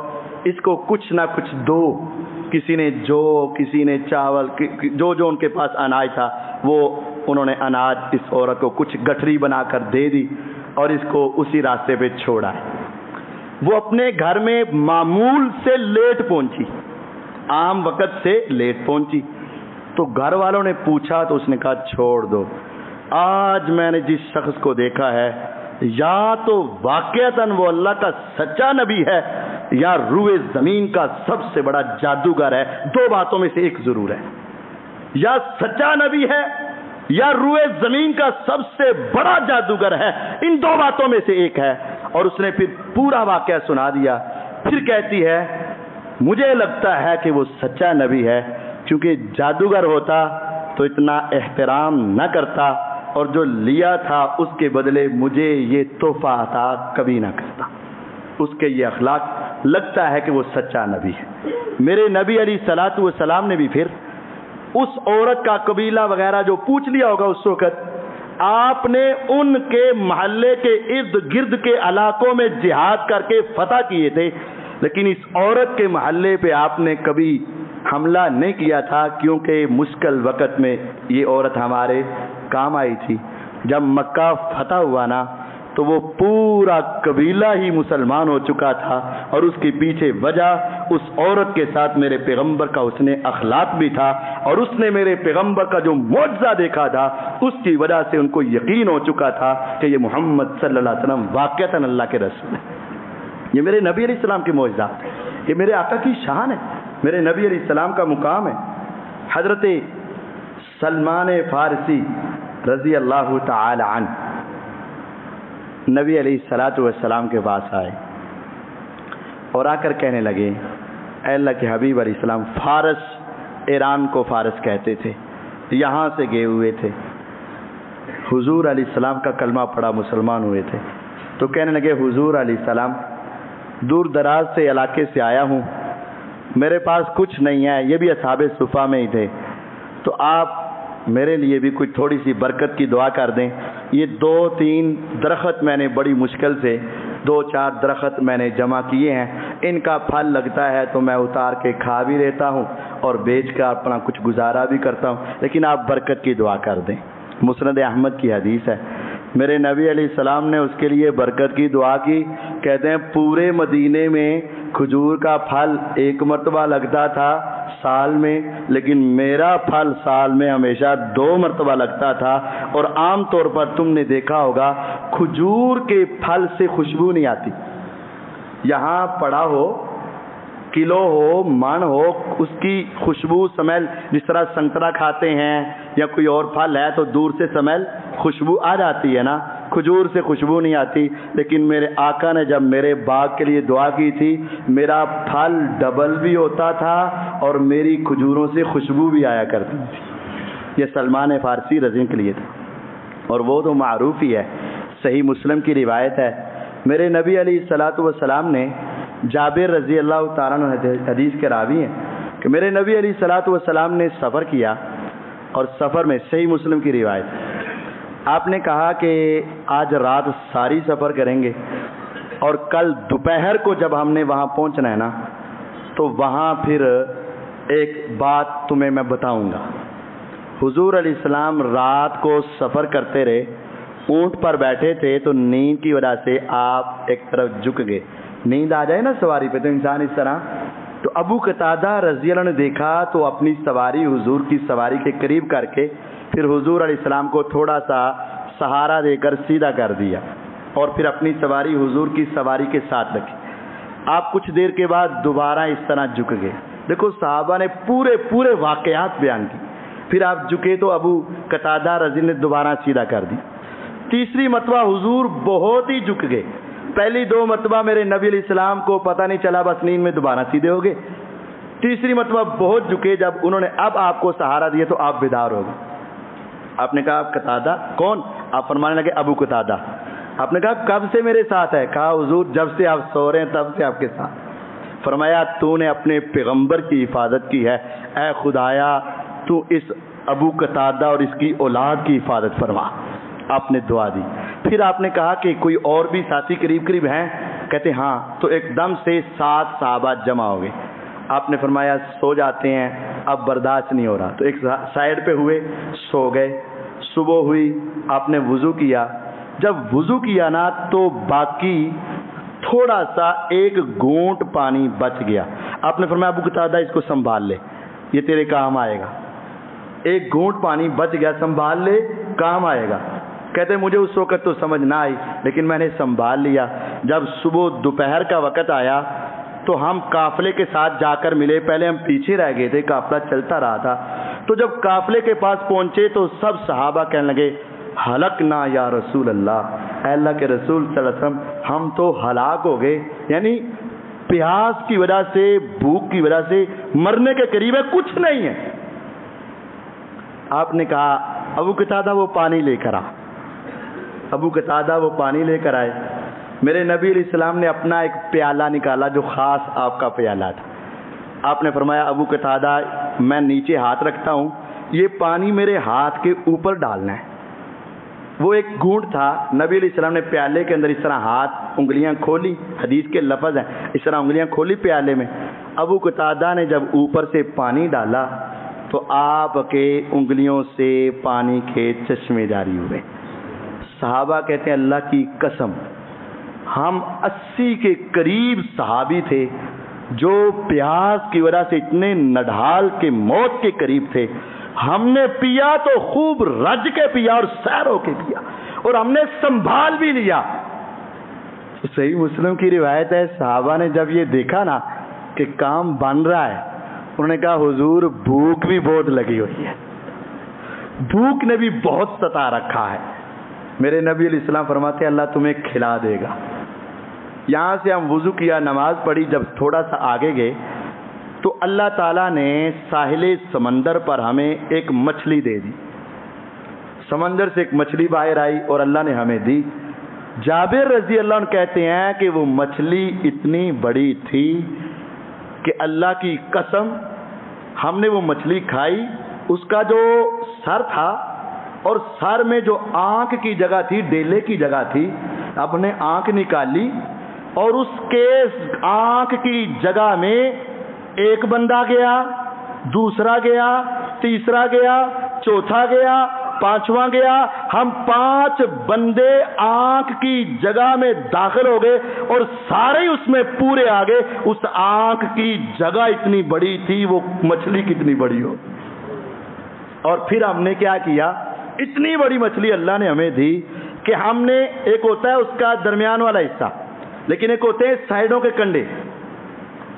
اس کو کچھ نہ کچھ دو. کسی نے جو, کسی نے چاول, جو ان کے پاس اناج تھا وہ انہوں نے اناج اس عورت کو کچھ گٹھری بنا کر دے دی اور اس کو اسی راستے پہ چھوڑا ہے. وہ اپنے گھر میں معمول سے لیٹ پہنچی, عام وقت سے لیٹ پہنچی. تو گھر والوں نے پوچھا تو اس نے کہا چھوڑ دو, آج میں نے جس شخص کو دیکھا ہے یا تو واقعتاً وہ اللہ کا سچا نبی ہے یا روئے زمین کا سب سے بڑا جادوگر ہے. 2 باتوں میں سے ایک ضرور ہے, یا سچا نبی ہے یا روئے زمین کا سب سے بڑا جادوگر ہے, ان 2 باتوں میں سے ایک ہے. اور اس نے پھر پورا واقعہ سنا دیا. پھر کہتی ہے مجھے لگتا ہے کہ وہ سچا نبی ہے, کیونکہ جادوگر ہوتا تو اتنا احترام نہ کرتا اور جو لیا تھا اس کے بدلے مجھے یہ تحفہ عطا کبھی نہ کرتا. اس کے یہ اخلاق لگتا ہے کہ وہ سچا نبی ہے. میرے نبی علیہ الصلوۃ والسلام نے بھی پھر اس عورت کا قبیلہ وغیرہ جو پوچھ لیا ہوگا اس وقت, آپ نے ان کے محلے کے ارد گرد کے علاقوں میں جہاد کر کے فتح کیے تھے, لیکن اس عورت کے محلے پہ آپ نے کبھی حملہ نہیں کیا تھا کیونکہ مشکل وقت میں یہ عورت ہمارے کام آئی تھی. جب مکہ فتح ہوا نا تو وہ پورا قبیلہ ہی مسلمان ہو چکا تھا اور اس کے پیچھے وجہ اس عورت کے ساتھ میرے پیغمبر کا حسن اخلاق بھی تھا اور اس نے میرے پیغمبر کا جو معجزہ دیکھا تھا اس کی وجہ سے ان کو یقین ہو چکا تھا کہ یہ محمد صلی اللہ علیہ وسلم واقعتاً اللہ کے رسول ہیں. یہ میرے نبی علیہ السلام کے معجزات ہیں, یہ میرے آقا کی شان ہے, میرے نبی علیہ السلام کا مقام ہے. حضرت سلمان فارسی رضی اللہ تعالی عنہ نبی علیہ الصلوۃ والسلام کے پاس آئے اور آ کر کہنے لگے اے اللہ کے حبیب علیہ السلام, فارس, ایران کو فارس کہتے تھے, یہاں سے گئے ہوئے تھے, حضور علیہ السلام کا کلمہ پڑھا مسلمان ہوئے تھے. تو کہنے لگے حضور علیہ السلام دور دراز سے علاقے سے آیا ہوں, میرے پاس کچھ نہیں ہے, یہ بھی اصحاب صفا میں ہی تھے, تو آپ میرے لیے بھی کچھ تھوڑی سی برکت کی دعا کر دیں. یہ 2-3 درخت میں نے بڑی مشکل سے 2-4 درخت میں نے جمع کیے ہیں, ان کا پھل لگتا ہے تو میں اتار کے کھا بھی لیتا ہوں اور بیچ کر اپنا کچھ گزارا بھی کرتا ہوں, لیکن آپ برکت کی دعا کر دیں. مسند احمد کی حدیث ہے، میرے نبی علیہ السلام نے اس کے لیے برکت کی دعا کی. کہتے ہیں پورے مدینے میں کھجور کا پھل ایک مرتبہ لگتا تھا سال میں، لیکن میرا پھل سال میں ہمیشہ 2 مرتبہ لگتا تھا. اور عام طور پر تم نے دیکھا ہوگا کھجور کے پھل سے خوشبو نہیں آتی. یہاں پڑا ہو، کلو ہو، من ہو، اس کی خوشبو سمیل، جس طرح سنترا کھاتے ہیں یا کوئی اور پھل ہے تو دور سے سمیل خوشبو آ جاتی ہے نا، کھجور سے خوشبو نہیں آتی. لیکن میرے آقا نے جب میرے باغ کے لیے دعا کی تھی، میرا پھل ڈبل بھی ہوتا تھا اور میری کھجوروں سے خوشبو بھی آیا کرتی تھی. یہ سلمان فارسی رضی کے لیے تھا، اور وہ تو معروف ہی ہے. صحیح مسلم کی روایت ہے، میرے نبی علیہ الصلوۃ والسلام نے، جابر رضی اللہ تعالیٰ عنہ حدیث کے راوی ہیں کہ میرے نبی علیہ الصلوۃ والسلام نے سفر کیا، اور سفر میں صحیح مسلم کی روایت، آپ نے کہا کہ آج رات ساری سفر کریں گے اور کل دوپہر کو جب ہم نے وہاں پہنچنا ہے نا تو وہاں پھر ایک بات تمہیں میں بتاؤں گا. حضور علیہ السلام رات کو سفر کرتے رہے، اونٹ پر بیٹھے تھے تو نیند کی وجہ سے آپ ایک طرف جھک گئے. نیند آ جائے نا سواری پہ تو انسان اس طرح. تو ابو قتادہ رضی اللہ عنہ نے دیکھا تو اپنی سواری حضور کی سواری کے قریب کر کے پھر حضور علیہ السلام کو تھوڑا سا سہارا دے کر سیدھا کر دیا، اور پھر اپنی سواری حضور کی سواری کے ساتھ رکھی. آپ کچھ دیر کے بعد دوبارہ اس طرح جھک گئے. دیکھو صحابہ نے پورے واقعات بیان کی. پھر آپ جھکے تو ابو قتادہ رضی نے دوبارہ سیدھا کر دی. تیسری مرتبہ حضور بہت ہی جھک گئے. پہلی 2 مرتبہ میرے نبی علیہ السلام کو پتہ نہیں چلا، بس نیند میں دوبارہ سیدھے ہو گئے. تیسری مرتبہ بہت جھکے، جب انہوں نے اب آپ کو سہارا دیا تو آپ بیدار ہو گئے. آپ نے کہا قتادہ کون؟ آپ فرمانے لگے ابو قتادہ. آپ نے کہا کب سے میرے ساتھ ہے؟ کہا حضور جب سے آپ سو رہے ہیں تب سے آپ کے ساتھ. فرمایا تو نے اپنے پیغمبر کی حفاظت کی ہے، اے خدایا تو اس ابو قتادہ اور اس کی اولاد کی حفاظت فرما. آپ نے دعا دی. پھر آپ نے کہا کہ کوئی اور بھی ساتھی قریب ہیں؟ کہتے ہاں. تو ایک دم سے 7 صحابہ جمع ہو گئے. آپ نے فرمایا سو جاتے ہیں، اب برداشت نہیں ہو رہا. تو ایک سائڈ پہ ہوئے، سو گئے. صبح ہوئی، آپ نے وضو کیا. جب وضو کیا نا تو باقی تھوڑا سا ایک گھونٹ پانی بچ گیا. آپ نے فرمایا ابو قتادہ اس کو سنبھال لے، یہ تیرے کام آئے گا. ایک گھونٹ پانی بچ گیا، سنبھال لے، کام آئے گا. کہتے مجھے اس وقت تو سمجھ نہ آئی، لیکن میں نے سنبھال لیا. جب صبح دوپہر کا وقت آیا تو ہم قافلے کے ساتھ جا کر ملے. پہلے ہم پیچھے رہ گئے تھے، قافلہ چلتا رہا تھا. تو جب قافلے کے پاس پہنچے تو سب صحابہ کہنے لگے ہلکنا یا رسول اللہ، اے اللہ کے رسول صلی اللہ علیہ وسلم ہم تو ہلاک ہو گئے. یعنی پیاس کی وجہ سے، بھوک کی وجہ سے مرنے کے قریب ہے، کچھ نہیں ہے. آپ نے کہا ابو قتادہ وہ پانی لے کر آ. ابو قتادہ وہ پانی لے کر آئے. میرے نبی علیہ السلام نے اپنا ایک پیالہ نکالا جو خاص آپ کا پیالہ تھا. آپ نے فرمایا ابو قتادہ میں نیچے ہاتھ رکھتا ہوں، یہ پانی میرے ہاتھ کے اوپر ڈالنا ہے. وہ ایک گھونٹ تھا. نبی علیہ السلام نے پیالے کے اندر اس طرح ہاتھ، انگلیاں کھولی، حدیث کے لفظ ہیں، اس طرح انگلیاں کھولی پیالے میں. ابو قتادہ نے جب اوپر سے پانی ڈالا تو آپ کے انگلیوں سے پانی کے چشمے جاری ہوئے. صحابہ کہتے ہیں اللہ کی قسم ہم 80 کے قریب صحابی تھے جو پیاس کی وجہ سے اتنے نڈھال کے موت کے قریب تھے. ہم نے پیا تو خوب رج کے پیا اور سیر ہو کے پیا، اور ہم نے سنبھال بھی لیا. صحیح مسلم کی روایت ہے صحابہ نے جب یہ دیکھا نا کہ کام بن رہا ہے، انہوں نے کہا حضور بھوک بھی بہت لگی ہوئی ہے، بھوک نے بھی بہت ستا رکھا ہے. میرے نبی علیہ السلام فرماتے ہیں اللہ تمہیں کھلا دے گا. یہاں سے ہم وضو کیا، نماز پڑھی. جب تھوڑا سا آگے گئے تو اللہ تعالیٰ نے ساحل سمندر پر ہمیں ایک مچھلی دے دی. سمندر سے ایک مچھلی باہر آئی اور اللہ نے ہمیں دی. جابر رضی اللہ عنہ کہتے ہیں کہ وہ مچھلی اتنی بڑی تھی کہ اللہ کی قسم ہم نے وہ مچھلی کھائی. اس کا جو سر تھا اور سر میں جو آنکھ کی جگہ تھی، ڈیلے کی جگہ تھی، اب نے آنکھ نکالی اور اس کے آنکھ کی جگہ میں ایک بندہ گیا، دوسرا گیا، تیسرا گیا، چوتھا گیا، 5واں گیا, ہم 5 بندے آنکھ کی جگہ میں داخل ہو گئے اور سارے اس میں پورے آ گئے. اس آنکھ کی جگہ اتنی بڑی تھی, وہ مچھلی کتنی بڑی ہو. اور پھر ہم نے کیا کیا, اتنی بڑی مچھلی اللہ نے ہمیں دی کہ ہم نے, ایک ہوتا ہے اس کا درمیان والا حصہ, لیکن ایک ہوتے ہیں سائڈوں کے کنڈے,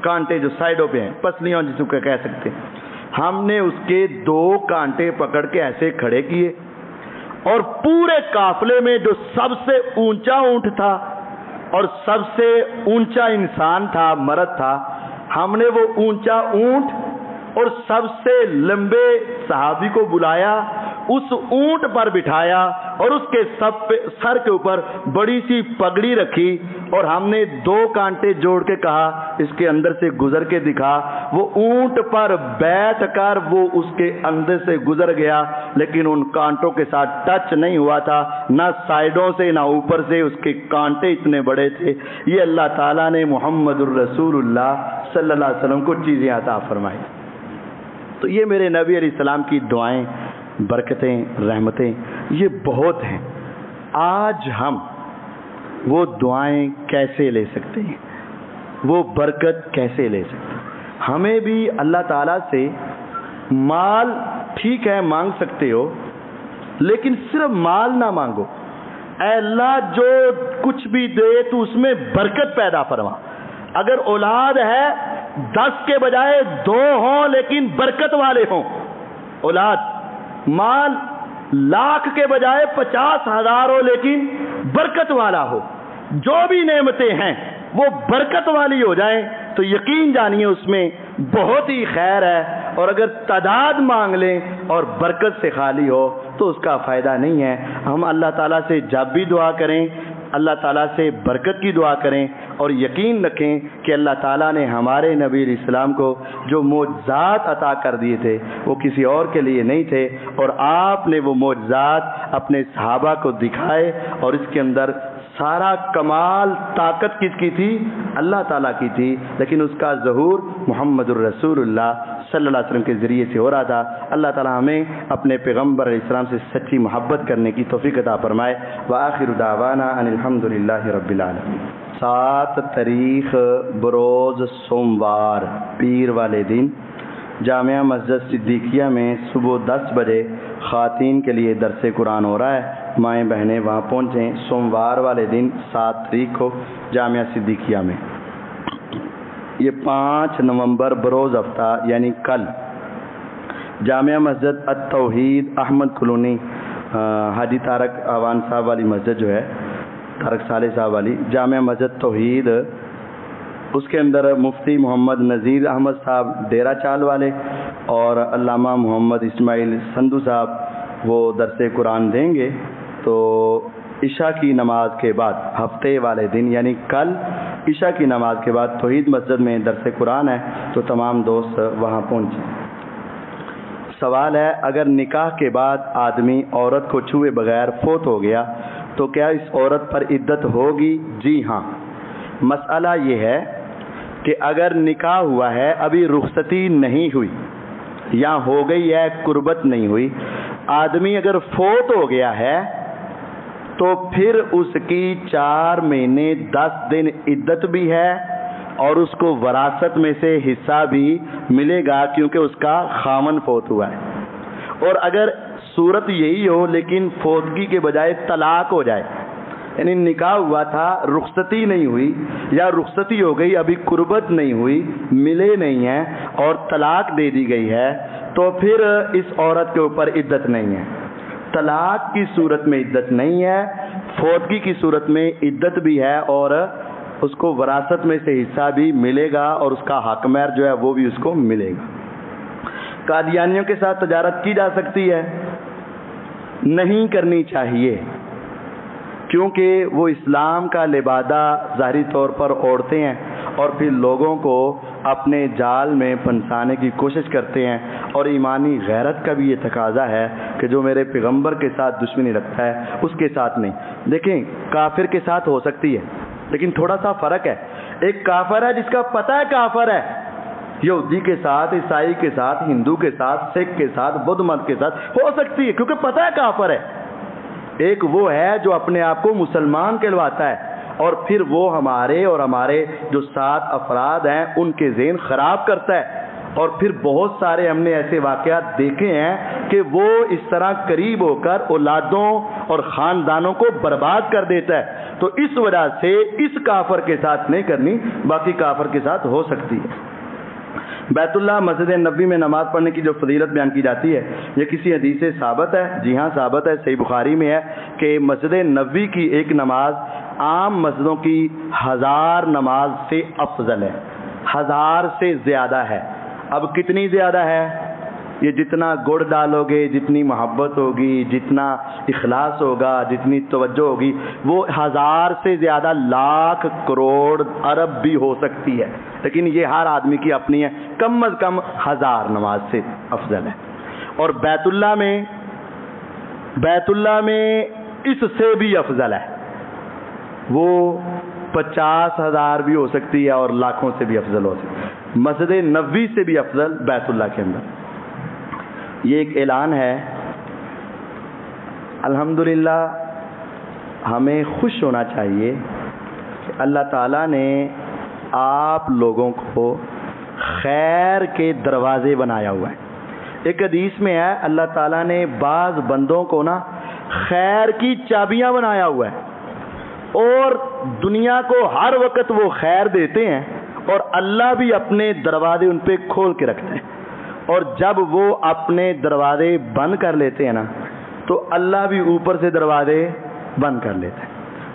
کانٹے جو سائڈوں پہ ہیں, پسلیاں جس کو کہہ سکتے ہیں. ہم نے اس کے 2 کانٹے پکڑ کے ایسے کھڑے کیے اور پورے قافلے میں جو سب سے اونچا اونٹ تھا اور سب سے اونچا انسان تھا, مرد تھا, ہم نے وہ اونچا اونٹ اور سب سے لمبے صحابی کو بلایا, اس اونٹ پر بٹھایا اور اس کے سر کے اوپر بڑی سی پگڑی رکھی, اور ہم نے 2 کانٹے جوڑ کے کہا اس کے اندر سے گزر کے دکھا. وہ اونٹ پر بیٹھ کر وہ اس کے اندر سے گزر گیا, لیکن ان کانٹوں کے ساتھ ٹچ نہیں ہوا تھا, نہ سائڈوں سے نہ اوپر سے, اس کے کانٹے اتنے بڑے تھے. یہ اللہ تعالیٰ نے محمد الرسول اللہ صلی اللہ علیہ وسلم کو چیزیں عطا فرمائی. تو یہ میرے نبی علیہ السلام کی دعائیں, برکتیں, رحمتیں یہ بہت ہیں. آج ہم وہ دعائیں کیسے لے سکتے ہیں, وہ برکت کیسے لے سکتے ہیں؟ ہمیں بھی اللہ تعالیٰ سے مال ٹھیک ہے مانگ سکتے ہو, لیکن صرف مال نہ مانگو. اے اللہ جو کچھ بھی دے تو اس میں برکت پیدا فرما. اگر اولاد ہے 10 کے بجائے 2 ہوں لیکن برکت والے ہوں اولاد, مال لاکھ کے بجائے 50,000 ہو لیکن برکت والا ہو. جو بھی نعمتیں ہیں وہ برکت والی ہو جائیں تو یقین جانیے اس میں بہت ہی خیر ہے. اور اگر تعداد مانگ لیں اور برکت سے خالی ہو تو اس کا فائدہ نہیں ہے. ہم اللہ تعالیٰ سے جب بھی دعا کریں اللہ تعالیٰ سے برکت کی دعا کریں, اور یقین رکھیں کہ اللہ تعالیٰ نے ہمارے نبی علیہ السلام کو جو معجزات عطا کر دیے تھے وہ کسی اور کے لیے نہیں تھے, اور آپ نے وہ معجزات اپنے صحابہ کو دکھائے, اور اس کے اندر سارا کمال طاقت کس کی تھی؟ اللہ تعالیٰ کی تھی, لیکن اس کا ظہور محمد الرسول اللہ صلی اللہ علیہ وسلم کے ذریعے سے ہو رہا تھا. اللہ تعالیٰ ہمیں اپنے پیغمبر علیہ السلام سے سچی محبت کرنے کی توفیق عطا فرمائے. وآخر دعوانا ان الحمد للہ رب العالمین. 7 تاریخ بروز سوموار پیر والے دن جامعہ مسجد صدیقیہ میں صبح 10 بجے خواتین کے لیے درس قرآن ہو رہا ہے. مائیں بہنیں وہاں پہنچیں. سوموار والے دن 7 تاریخ کو جامعہ صدیقیہ میں. یہ 5 نومبر بروز ہفتہ یعنی کل جامعہ مسجد التوحید احمد کلونی حاجی طارق اعوان صاحب والی مسجد جو ہے, طارق صالح صاحب والی جامعہ مسجد توحید, اس کے اندر مفتی محمد نذیر احمد صاحب ڈیرہ چال والے اور علامہ محمد اسماعیل سندھو صاحب وہ درس قرآن دیں گے. تو عشاء کی نماز کے بعد ہفتے والے دن یعنی کل عشاء کی نماز کے بعد توحید مسجد میں درس قرآن ہے, تو تمام دوست وہاں پہنچیں. سوال ہے, اگر نکاح کے بعد آدمی عورت کو چھوئے بغیر فوت ہو گیا تو کیا اس عورت پر عدت ہوگی؟ جی ہاں. مسئلہ یہ ہے کہ اگر نکاح ہوا ہے ابھی رخصتی نہیں ہوئی یا ہو گئی ہے قربت نہیں ہوئی, آدمی اگر فوت ہو گیا ہے تو پھر اس کی 4 مہینے 10 دن عدت بھی ہے اور اس کو وراثت میں سے حصہ بھی ملے گا کیونکہ اس کا خامن فوت ہوا ہے. اور اگر صورت یہی ہو لیکن فوتگی کے بجائے طلاق ہو جائے, یعنی نکاح ہوا تھا رخصتی نہیں ہوئی یا رخصتی ہو گئی ابھی قربت نہیں ہوئی ملے نہیں ہیں اور طلاق دے دی گئی ہے, تو پھر اس عورت کے اوپر عدت نہیں ہے. طلاق کی صورت میں عدت نہیں ہے, فوتگی کی صورت میں عدت بھی ہے اور اس کو وراثت میں سے حصہ بھی ملے گا اور اس کا حق مہر جو ہے وہ بھی اس کو ملے گا. قادیانیوں کے ساتھ تجارت کی جا سکتی ہے؟ نہیں کرنی چاہیے, کیونکہ وہ اسلام کا لبادہ ظاہری طور پر اوڑھتے ہیں اور پھر لوگوں کو اپنے جال میں پھنسانے کی کوشش کرتے ہیں, اور ایمانی غیرت کا بھی یہ تقاضا ہے کہ جو میرے پیغمبر کے ساتھ دشمنی رکھتا ہے اس کے ساتھ نہیں. دیکھیں کافر کے ساتھ ہو سکتی ہے لیکن تھوڑا سا فرق ہے. ایک کافر ہے جس کا پتہ ہے کافر ہے یہودی کے ساتھ، عیسائی کے ساتھ، ہندو کے ساتھ، سکھ کے ساتھ، بدھ مت کے ساتھ ہو سکتی ہے، کیونکہ پتہ ہے کافر ہے۔ ایک وہ ہے جو اپنے آپ کو مسلمان کہلواتا ہے، اور پھر وہ ہمارے اور ہمارے جو 7 افراد ہیں ان کے ذہن خراب کرتا ہے، اور پھر بہت سارے ہم نے ایسے واقعات دیکھے ہیں کہ وہ اس طرح قریب ہو کر اولادوں اور خاندانوں کو برباد کر دیتا ہے۔ تو اس وجہ سے اس کافر کے ساتھ نہیں کرنی، باقی کافر کے ساتھ ہو سکتی ہے۔ بیت اللہ مسجد نبوی میں نماز پڑھنے کی جو فضیلت بیان کی جاتی ہے، یہ کسی حدیث سے ثابت ہے؟ جی ہاں ثابت ہے، صحیح بخاری میں ہے کہ مسجد نبوی کی ایک نماز عام مسجدوں کی 1000 نماز سے افضل ہے، 1000 سے زیادہ ہے۔ اب کتنی زیادہ ہے؟ یہ جتنا گڑ ڈالو گے، جتنی محبت ہوگی، جتنا اخلاص ہوگا، جتنی توجہ ہوگی، وہ 1000 سے زیادہ، لاکھ، کروڑ، ارب بھی ہو سکتی ہے، لیکن یہ ہر آدمی کی اپنی ہے۔ کم از کم 1000 نماز سے افضل ہے۔ اور بیت اللہ میں اس سے بھی افضل ہے، وہ 50,000 بھی ہو سکتی ہے اور لاکھوں سے بھی افضل ہو سکتی ہے۔ مسجد نبوی سے بھی افضل بیت اللہ کے اندر۔ یہ ایک اعلان ہے، الحمدللہ ہمیں خوش ہونا چاہیے کہ اللہ تعالیٰ نے آپ لوگوں کو خیر کے دروازے بنایا ہوا ہے۔ ایک حدیث میں ہے اللہ تعالیٰ نے بعض بندوں کو نا خیر کی چابیاں بنایا ہوا ہے، اور دنیا کو ہر وقت وہ خیر دیتے ہیں، اور اللہ بھی اپنے دروازے ان پہ کھول کے رکھتے ہیں، اور جب وہ اپنے دروازے بند کر لیتے ہیں نا تو اللہ بھی اوپر سے دروازے بند کر لیتے ہیں۔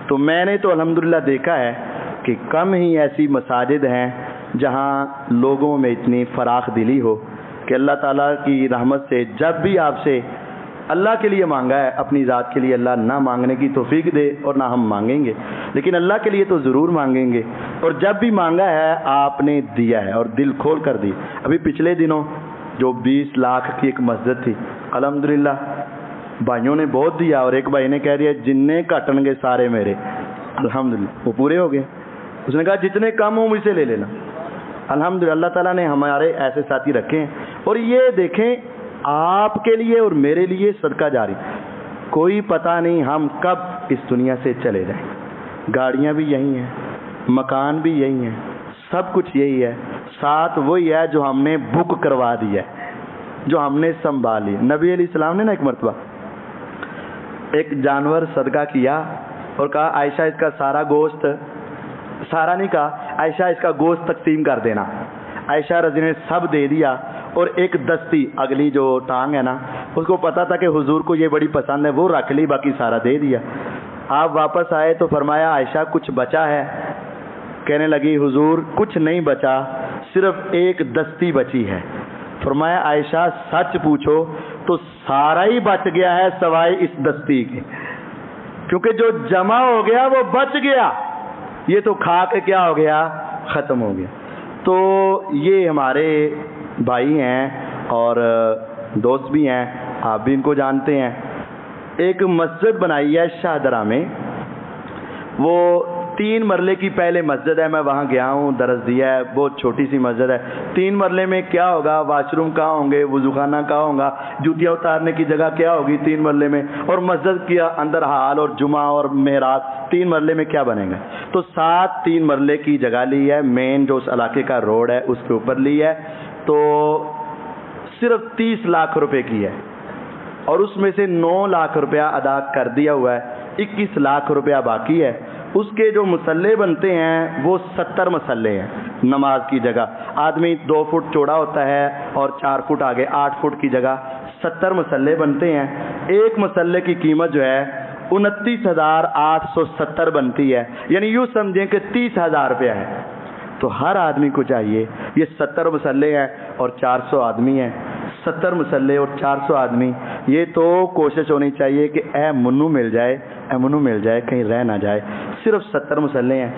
تو میں نے تو الحمدللہ دیکھا ہے کہ کم ہی ایسی مساجد ہیں جہاں لوگوں میں اتنی فراخ دلی ہو کہ اللہ تعالیٰ کی رحمت سے جب بھی آپ سے اللہ کے لیے مانگا ہے، اپنی ذات کے لیے اللہ نہ مانگنے کی توفیق دے، اور نہ ہم مانگیں گے، لیکن اللہ کے لیے تو ضرور مانگیں گے، اور جب بھی مانگا ہے آپ نے دیا ہے اور دل کھول کر دی۔ ابھی پچھلے دنوں جو 20 لاکھ کی ایک مسجد تھی، الحمدللہ بھائیوں نے بہت دیا، اور ایک بھائی نے کہہ دیا جننے کٹن گے سارے میرے، الحمدللہ وہ پورے ہو گئے۔ اس نے کہا جتنے کم ہوں مجھ سے لے لینا۔ الحمدللہ اللہ تعالیٰ نے ہمارے ایسے ساتھی رکھے ہیں، اور یہ دیکھیں آپ کے لیے اور میرے لیے صدقہ جاری۔ کوئی پتہ نہیں ہم کب اس دنیا سے چلے جائیں، گاڑیاں بھی یہی ہیں، مکان بھی یہی ہیں، سب کچھ یہی ہے، ساتھ وہی ہے جو ہم نے بک کروا دیا ہے، جو ہم نے سنبھال لی۔ نبی علیہ السلام نے نا ایک مرتبہ ایک جانور صدقہ کیا اور کہا عائشہ اس کا سارا گوشت، سارا نہیں کہا، عائشہ اس کا گوشت تقسیم کر دینا۔ عائشہ رضی نے سب دے دیا، اور ایک دستی اگلی جو ٹانگ ہے نا، اس کو پتا تھا کہ حضور کو یہ بڑی پسند ہے، وہ رکھ لی، باقی سارا دے دیا۔ آپ واپس آئے تو فرمایا عائشہ کچھ بچا ہے؟ کہنے لگی حضور کچھ نہیں بچا، صرف ایک دستی بچی ہے۔ فرمایا عائشہ سچ پوچھو تو سارا ہی بچ گیا ہے سوائے اس دستی کے، کیونکہ جو جمع ہو گیا وہ بچ گیا، یہ تو کھا کے کیا ہو گیا، ختم ہو گیا۔ تو یہ ہمارے بھائی ہیں اور دوست بھی ہیں، آپ بھی ان کو جانتے ہیں۔ ایک مسجد بنائی ہے شاہدرہ میں، وہ 3 مرلے کی پہلے مسجد ہے، میں وہاں گیا ہوں، درس دیا ہے، بہت چھوٹی سی مسجد ہے۔ 3 مرلے میں کیا ہوگا، واش روم کہاں ہوں گے، وضو خانہ کہاں ہوگا، جوتیاں اتارنے کی جگہ کیا ہوگی 3 مرلے میں، اور مسجد کے اندر حال اور جمعہ اور محراب 3 مرلے میں کیا بنے گا؟ تو 3 مرلے کی جگہ لی ہے، مین جو اس علاقے کا روڈ ہے اس کے اوپر لی ہے، تو صرف 30 لاکھ روپے کی ہے، اور اس میں سے 9 لاکھ روپیہ ادا کر دیا ہوا ہے، 21 لاکھ روپیہ باقی ہے۔ اس کے جو مسلے بنتے ہیں وہ 70 مسلے ہیں نماز کی جگہ، آدمی 2 فٹ چوڑا ہوتا ہے اور 4 فٹ آگے، 8 فٹ کی جگہ 70 مسلے بنتے ہیں۔ ایک مسلے کی قیمت جو ہے 29,870 بنتی ہے، یعنی یوں سمجھیں کہ 30,000 روپیہ ہے۔ تو ہر آدمی کو چاہیے، یہ 70 مسلے ہیں اور 400 آدمی ہیں، 70 مسلے اور 400 آدمی، یہ تو کوشش ہونی چاہیے کہ اے منو مل جائے، اے منو مل جائے، کہیں رہ نہ جائے۔ صرف 70 مسلے ہیں،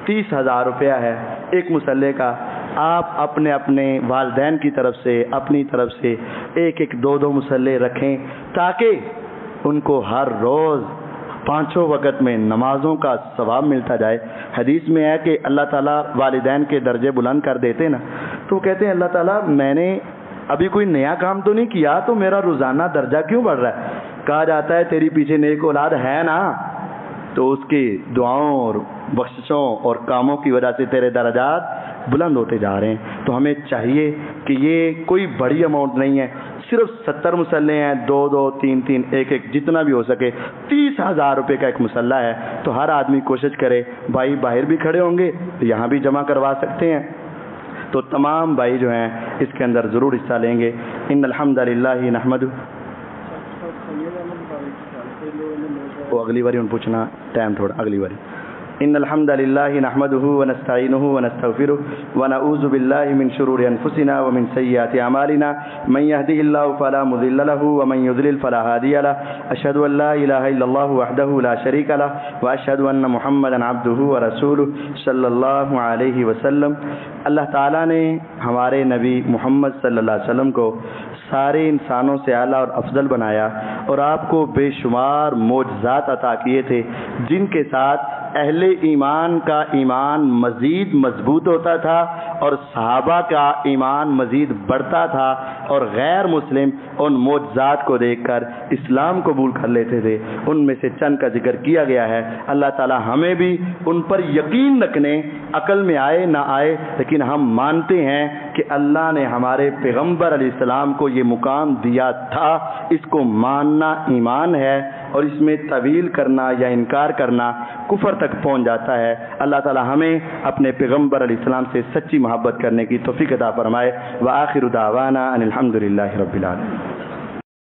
30,000 روپیہ ہے ایک مسلے کا۔ آپ اپنے اپنے والدین کی طرف سے، اپنی طرف سے 1-1 2-2 مسلے رکھیں، تاکہ ان کو ہر روز 5 وقت میں نمازوں کا ثواب ملتا جائے۔ حدیث میں ہے کہ اللہ تعالیٰ والدین کے درجے بلند کر دیتے نا، تو وہ کہتے ہیں اللہ تعالیٰ میں نے ابھی کوئی نیا کام تو نہیں کیا, تو میرا روزانہ درجہ کیوں بڑھ رہا ہے؟ کہا جاتا ہے تیری پیچھے نیک اولاد ہے نا, تو اس کی دعاؤں اور بخششوں اور کاموں کی وجہ سے تیرے درجات بلند ہوتے جا رہے ہیں. تو ہمیں چاہیے کہ یہ کوئی بڑی اماؤنٹ نہیں ہے, صرف 70 مسلح ہیں, 2 3 1 جتنا بھی ہو سکے. 30,000 روپے کا ایک مسلح ہے, تو ہر آدمی کوشش کرے. بھائی باہر بھی کھڑے ہوں گے تو یہاں بھی جمع کروا سکتے ہیں, تو تمام بھائی جو ہیں اس کے اندر ضرور حصہ لیں گے. ان الحمد للہ نحمدہ, وہ اگلی باری ان پوچھنا ٹائم تھوڑا اگلی باری. ان الحمد للہ نحمده ونستعینه ونستغفره ونعوذ باللہ من شرور انفسنا ومن سیئات اعمالنا من يهده الله فلا مضل له ومن يضلل فلا هادي له. اشهد ان لا الہ الا اللہ وحدہ لا شریک له واشهد ان محمدا عبدہ ورسولہ صلی اللہ علیہ وسلم. اللہ تعالیٰ نے ہمارے نبی محمد صلی اللہ علیہ وسلم کو سارے انسانوں سے اعلیٰ اور افضل بنایا, اور آپ کو بے شمار معجزات عطا کیے تھے جن کے ساتھ اہل ایمان کا ایمان مزید مضبوط ہوتا تھا اور صحابہ کا ایمان مزید بڑھتا تھا, اور غیر مسلم ان معجزات کو دیکھ کر اسلام قبول کر لیتے تھے. ان میں سے چند کا ذکر کیا گیا ہے. اللہ تعالی ہمیں بھی ان پر یقین رکھنے, عقل میں آئے نہ آئے لیکن ہم مانتے ہیں کہ اللہ نے ہمارے پیغمبر علیہ السلام کو یہ مقام دیا تھا, اس کو ماننا ایمان ہے, اور اس میں طویل کرنا یا انکار کرنا کفر تک پہنچ جاتا ہے. اللہ تعالی ہمیں اپنے پیغمبر علیہ السلام سے سچی محبت کرنے کی توفیق عطا فرمائے. وآخر دعوانا ان الحمد للہ رب العالمین.